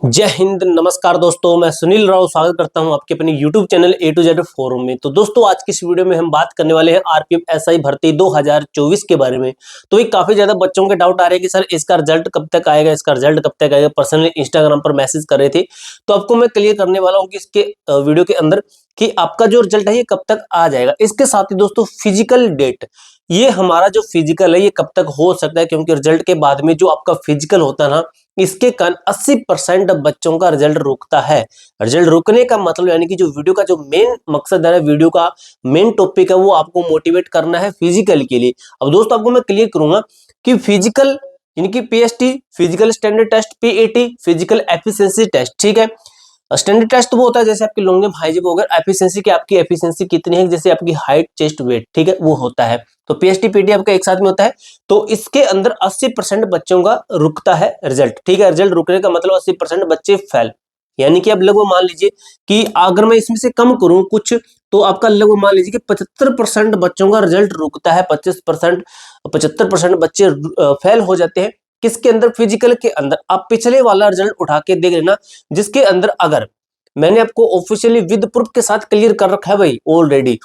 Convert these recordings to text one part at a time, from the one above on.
जय हिंद, नमस्कार दोस्तों। मैं सुनील राव स्वागत करता हूं आपके अपने YouTube channel A to Z forum में। तो दोस्तों, आज की इस वीडियो में हम बात करने वाले हैं आरपीएफ एसआई भर्ती 2024 के बारे में। तो ये काफी ज्यादा बच्चों के डाउट आ रहे हैं कि सर इसका रिजल्ट कब तक आएगा, इसका रिजल्ट कब तक आएगा। पर्सनली इंस्टाग्राम पर मैसेज कर रहे थे, तो आपको मैं क्लियर करने वाला हूँ कि इसके वीडियो के अंदर कि आपका जो रिजल्ट है ये कब तक आ जाएगा। इसके साथ ही दोस्तों फिजिकल डेट, ये हमारा जो फिजिकल है ये कब तक हो सकता है, क्योंकि रिजल्ट के बाद में जो आपका फिजिकल होता है ना, इसके कारण 80% बच्चों का रिजल्ट रुकता है। रिजल्ट रुकने का मतलब यानी कि जो वीडियो का जो मेन मकसद है, वीडियो का मेन टॉपिक है, वो आपको मोटिवेट करना है फिजिकल के लिए। अब दोस्तों आपको मैं क्लियर करूंगा कि फिजिकल यानी कि PST, physical standard test, PAT, physical efficiency test, ठीक है। स्टैंडर्ड टेस्ट तो वो होता है जैसे आपकी लॉन्ग जंप, हाई जंप वगैरह। एफिशिएंसी की आपकी एफिशिएंसी कितनी है, जैसे आपकी हाइट, चेस्ट, वेट, ठीक है, वो होता है। तो पीएसटी पीटी आपका एक साथ में होता है। तो इसके अंदर 80% बच्चों का रुकता है रिजल्ट, ठीक है। रिजल्ट रुकने का मतलब 80% बच्चे फेल, यानी कि अब लगभग मान लीजिए कि अगर मैं इसमें से कम करूं कुछ, तो आपका लगभग मान लीजिए कि 75% बच्चों का रिजल्ट रुकता है। 25%, 75% बच्चे फेल हो जाते हैं। किसके अंदर? फिजिकल के अंदर। आप पिछले वाला रिजल्ट उठा के देख लेना, जिसके अंदर अगर मैंने आपको ऑफिशियली विद प्रूफ के साथ क्लियर कर रखा है भाई ऑलरेडी,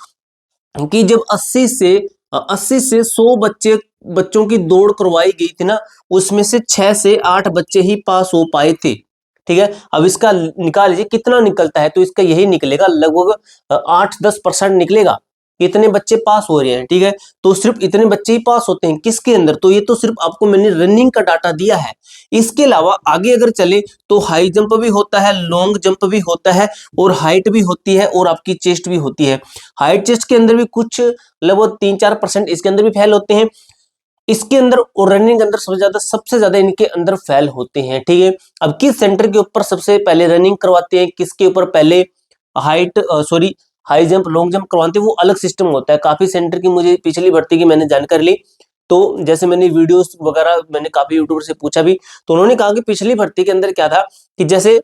कि जब 80 से 100 बच्चों की दौड़ करवाई गई थी ना, उसमें से 6 से 8 बच्चे ही पास हो पाए थे, ठीक है। अब इसका निकाल लीजिए कितना निकलता है, तो इसका यही निकलेगा, लगभग 8-10% निकलेगा। इतने बच्चे पास हो रहे हैं, ठीक है। तो सिर्फ इतने बच्चे ही पास होते हैं किसके अंदर? तो ये तो सिर्फ आपको मैंने रनिंग का डाटा दिया है। इसके अलावा आगे अगर चले तो हाई जंप भी होता है, लॉन्ग जंप भी होता है, और हाइट भी होती है, और आपकी चेस्ट भी होती है। हाइट चेस्ट के अंदर भी कुछ लगभग 3-4% इसके अंदर भी फेल होते हैं। इसके अंदर और रनिंग के अंदर सबसे ज्यादा इनके अंदर फेल होते हैं, ठीक है। अब किस सेंटर के ऊपर सबसे पहले रनिंग करवाते हैं, किसके ऊपर पहले हाई जंप, लॉन्ग जंप करवाते हैं, वो अलग सिस्टम होता है। काफी सेंटर की मुझे पिछली भर्ती की मैंने जानकारी ली, तो जैसे मैंने वीडियोस वगैरह मैंने काफी यूट्यूबर से पूछा भी, तो उन्होंने कहा कि पिछली भर्ती के अंदर क्या था कि जैसे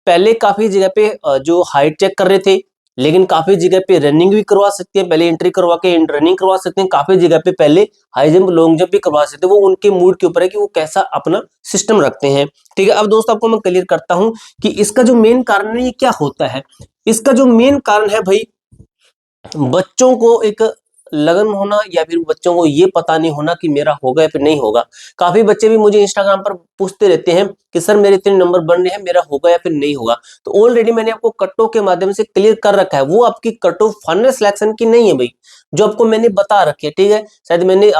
पहले काफी जगह पे जो हाइट चेक कर रहे थे, लेकिन काफी जगह पे रनिंग भी करवा सकते हैं, पहले एंट्री करवा के रनिंग करवा सकते हैं। काफी जगह पे पहले हाई जंप, लॉन्ग जंप भी करवा सकते हैं। वो उनके मूड के ऊपर है कि वो कैसा अपना सिस्टम रखते हैं, ठीक है। अब दोस्तों आपको मैं क्लियर करता हूं कि इसका जो मेन कारण है ये क्या होता है। इसका जो मेन कारण है भाई, बच्चों को एक लगन होना, या फिर बच्चों को ये पता नहीं होना कि मेरा होगा या फिर नहीं होगा। काफी बच्चे भी मुझे इंस्टाग्राम पर पूछते रहते हैं कि सर मेरे इतने नंबर बन रहे हैं, मेरा होगा या फिर नहीं होगा। तो ऑलरेडी मैंने आपको कट ऑफ के माध्यम से क्लियर कर रखा है। वो आपकी कट ऑफ फाइनल सिलेक्शन की नहीं है भाई, जो आपको मैंने बता रखी है, ठीक है। शायद मैंने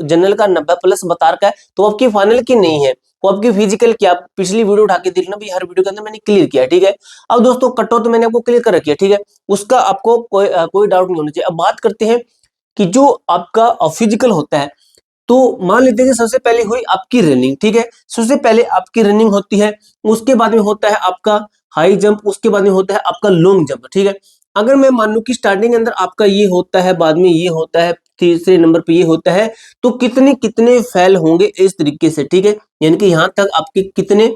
जनरल का 90+ बता रखा है, तो आपकी फाइनल की नहीं है, वो आपकी फिजिकल की। आप पिछली वीडियो उठा के देखना भी, हर वीडियो के अंदर मैंने क्लियर किया है, ठीक है। अब दोस्तों कट ऑफ तो मैंने आपको क्लियर कर रखी है, ठीक है। उसका आपको कोई डाउट नहीं होना चाहिए। अब बात करते हैं कि जो आपका फिजिकल होता है, तो मान लेते हैं कि सबसे पहले हुई आपकी रनिंग, ठीक है। सबसे पहले आपकी रनिंग होती है, उसके बाद में होता है आपका हाई जंप, उसके बाद में होता है आपका लॉन्ग जंप, ठीक है। अगर मैं मान लूं कि स्टार्टिंग के अंदर आपका ये होता है, बाद में ये होता है, तीसरे नंबर पे ये होता है, तो कितने कितने फेल होंगे इस तरीके से, ठीक है। यानी कि यहां तक आपके कितने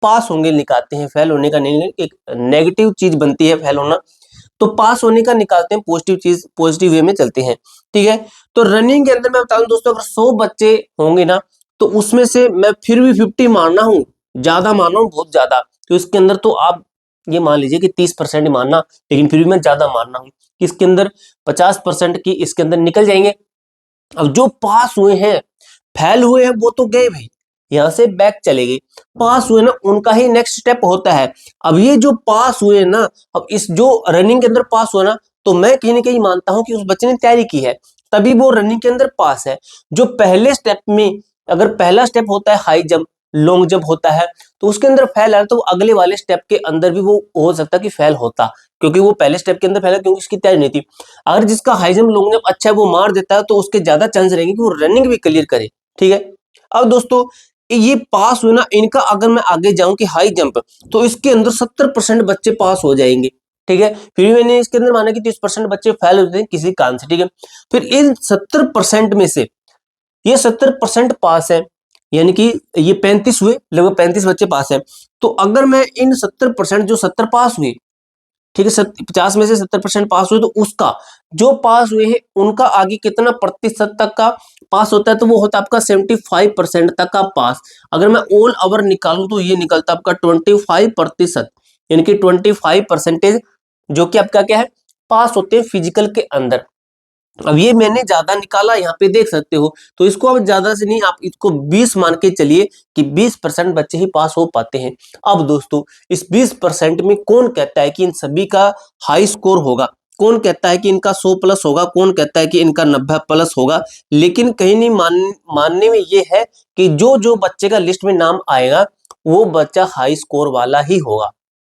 पास होंगे निकालते हैं। फेल होने का नहीं, एक नेगेटिव चीज बनती है फेल होना, तो पास होने का निकालते हैं पॉजिटिव चीज, पॉजिटिव वे में चलते हैं, ठीक है। तो रनिंग के अंदर मैं बताऊं दोस्तों, अगर 100 बच्चे होंगे ना, तो उसमें से मैं फिर भी 50 मानना हूं, ज्यादा मान रहा हूं, बहुत ज्यादा। तो इसके अंदर तो आप ये मान लीजिए कि 30% ही मानना, लेकिन फिर भी मैं ज्यादा मान रहा हूं कि इसके अंदर 50% की इसके अंदर निकल जाएंगे। अब जो पास हुए हैं, फेल हुए हैं वो तो गए भाई, यहां से बैक चले गए। पास हुए ना, उनका ही नेक्स्ट स्टेप होता है। अब ये जो पास हुए ना, अब इस जो रनिंग के अंदर पास हुआ ना, तो मैं कहीं ना कहीं मानता हूं कि उस बच्चे ने तैयारी की है, तभी वो रनिंग के अंदर पास है। जो पहले स्टेप में, अगर पहला स्टेप होता है हाई जंप, लॉन्ग जंप होता है, तो उसके अंदर फेल है, तो अगले वाले स्टेप के अंदर भी वो हो सकता है कि फेल होता, क्योंकि वो पहले स्टेप के अंदर फेल है, क्योंकि उसकी तैयारी नहीं थी। अगर जिसका हाई जंप, लॉन्ग जंप अच्छा है, वो मार देता है, तो उसके ज्यादा चांस रहेंगे कि वो रनिंग भी क्लियर करे, ठीक है। अब दोस्तों ये पास हुए ना, इनका अगर मैं आगे जाऊं कि हाई जंप, तो इसके अंदर 70% बच्चे पास हो जाएंगे, ठीक है। फिर मैंने इसके अंदर माना कि 30% बच्चे फेल होते हैं किसी कारण से, ठीक है। फिर इन 70% में से ये 70% पास है, यानी कि ये 35 हुए, लगभग 35 बच्चे पास है। तो अगर मैं इन 70%, जो 70 पास हुए, ठीक है, 50 में से 70% पास हुए तो उसका, जो पास हुए हैं उनका आगे कितना प्रतिशत तक का पास होता है, तो वो होता है आपका 75% तक का पास। अगर मैं ऑल ओवर निकालूं तो ये निकलता है आपका 25%, यानी कि 25% जो कि आपका क्या है, पास होते हैं फिजिकल के अंदर। अब ये मैंने ज्यादा निकाला, यहाँ पे देख सकते हो, तो इसको अब ज्यादा से नहीं, आप इसको 20 मान के चलिए कि 20% बच्चे ही पास हो पाते हैं। अब दोस्तों इस 20% में कौन कहता है कि इन सभी का हाई स्कोर होगा, कौन कहता है कि इनका 100 प्लस होगा, कौन कहता है कि इनका 90 प्लस होगा, लेकिन कहीं नहीं मानने में ये है कि जो जो बच्चे का लिस्ट में नाम आएगा वो बच्चा हाई स्कोर वाला ही होगा।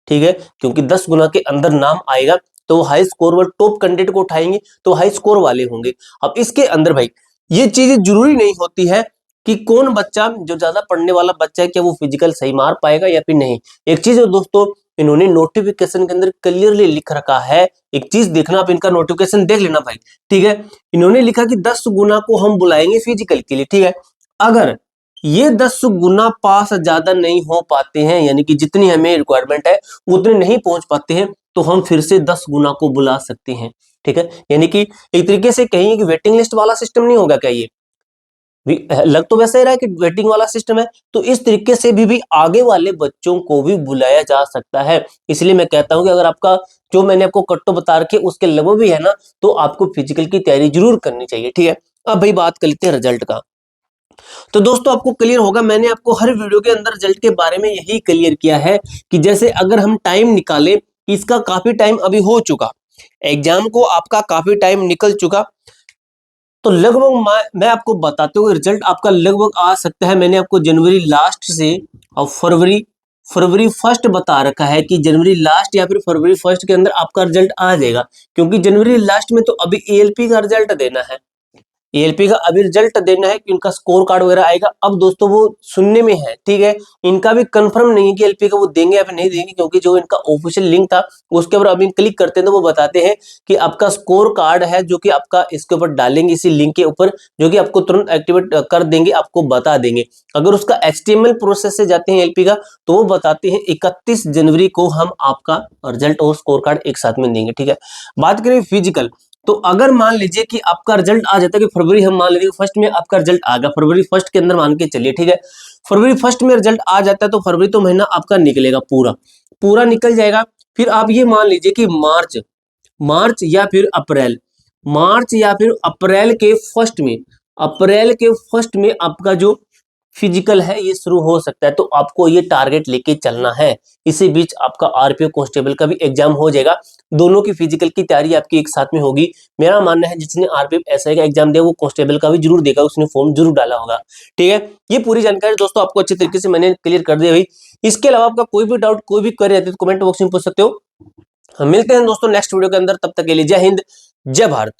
ठीक है, क्योंकि 10 गुना के अंदर नाम आएगा तो वो हाई स्कोर वाले टॉप कैंडिडेट को उठाएंगे तो हाई स्कोर वाले होंगे। अब इसके अंदर भाई ये चीजें जरूरी नहीं होती है कि कौन बच्चा जो ज्यादा पढ़ने वाला बच्चा है क्या वो फिजिकल सही मार पाएगा या फिर नहीं। एक चीज है दोस्तों, इन्होंने नोटिफिकेशन के अंदर क्लियरली लिख रखा है, एक चीज देखना, आप इनका नोटिफिकेशन देख लेना भाई। ठीक है, इन्होंने लिखा कि 10 गुना को हम बुलाएंगे फिजिकल के लिए। ठीक है, अगर ये 10 गुना पास ज्यादा नहीं हो पाते हैं, यानी कि जितनी हमें रिक्वायरमेंट है उतने नहीं पहुंच पाते हैं, तो हम फिर से 10 गुना को बुला सकते हैं। ठीक है, यानी कि एक तरीके से कहेंगे कि वेटिंग लिस्ट वाला सिस्टम नहीं होगा क्या, ये लग तो वैसे ही रहा है कि वेटिंग वाला सिस्टम है, तो इस तरीके से भी आगे वाले बच्चों को भी बुलाया जा सकता है। इसलिए मैं कहता हूं कि अगर आपका जो मैंने आपको कट्टो बता रखे उसके लगभग भी है ना, तो आपको फिजिकल की तैयारी जरूर करनी चाहिए। ठीक है, अब भाई बात कर लेते हैं रिजल्ट का। तो दोस्तों आपको क्लियर होगा, मैंने आपको हर वीडियो के अंदर रिजल्ट के बारे में यही क्लियर किया है कि जैसे अगर हम टाइम निकालें, इसका काफी टाइम अभी हो चुका, एग्जाम को आपका काफी टाइम निकल चुका, तो लगभग मैं आपको बताते हुए रिजल्ट आपका लगभग आ सकता है। मैंने आपको जनवरी लास्ट से और फरवरी फर्स्ट बता रखा है कि जनवरी लास्ट या फिर फरवरी फर्स्ट के अंदर आपका रिजल्ट आ जाएगा, क्योंकि जनवरी लास्ट में तो अभी एएलपी का रिजल्ट देना है, एएलपी का अभी रिजल्ट देना है कि उनका स्कोर कार्ड वगैरह आएगा। अब दोस्तों वो सुनने में है, ठीक है, इनका भी कंफर्म नहीं है कि एलपी का वो देंगे या फिर नहीं देंगे, क्योंकि जो इनका ऑफिशियल लिंक था उसके ऊपर अभी क्लिक करते हैं तो वो बताते हैं कि आपका स्कोर कार्ड है जो कि आपका इसके ऊपर डालेंगे, इसी लिंक के ऊपर, जो कि आपको तुरंत एक्टिवेट कर देंगे, आपको बता देंगे। अगर उसका एचटीएमएल प्रोसेस से जाते हैं एलपी का, तो वो बताते हैं 31 जनवरी को हम आपका रिजल्ट और स्कोर कार्ड एक साथ में देंगे। ठीक है, बात करें फिजिकल, तो अगर मान लीजिए कि आपका रिजल्ट आ जाता है कि फरवरी, हम मान लीजिए फर्स्ट में आपका रिजल्ट आ गया, फरवरी फर्स्ट के अंदर मान के चलिए। ठीक है, फरवरी फर्स्ट में रिजल्ट आ जाता है तो फरवरी तो महीना आपका निकलेगा, पूरा पूरा निकल जाएगा। फिर आप ये मान लीजिए कि मार्च मार्च या फिर अप्रैल, मार्च या फिर अप्रैल के फर्स्ट में, अप्रैल के फर्स्ट में आपका जो फिजिकल है ये शुरू हो सकता है, तो आपको ये टारगेट लेके चलना है। इसी बीच आपका आरपीओ कांस्टेबल का भी एग्जाम हो जाएगा, दोनों की फिजिकल की तैयारी आपकी एक साथ में होगी। मेरा मानना है जिसने आरपीएफ एसआई का एग्जाम दिया वो कांस्टेबल का भी जरूर देगा, उसने फॉर्म जरूर डाला होगा। ठीक है, ये पूरी जानकारी दोस्तों आपको अच्छे तरीके से मैंने क्लियर कर दिया भाई। इसके अलावा आपका कोई भी डाउट, कोई भी क्वेरी रहती है तो कमेंट बॉक्स में पूछ सकते हो। हम मिलते हैं दोस्तों नेक्स्ट वीडियो के अंदर, तब तक के लिए जय हिंद, जय भारत।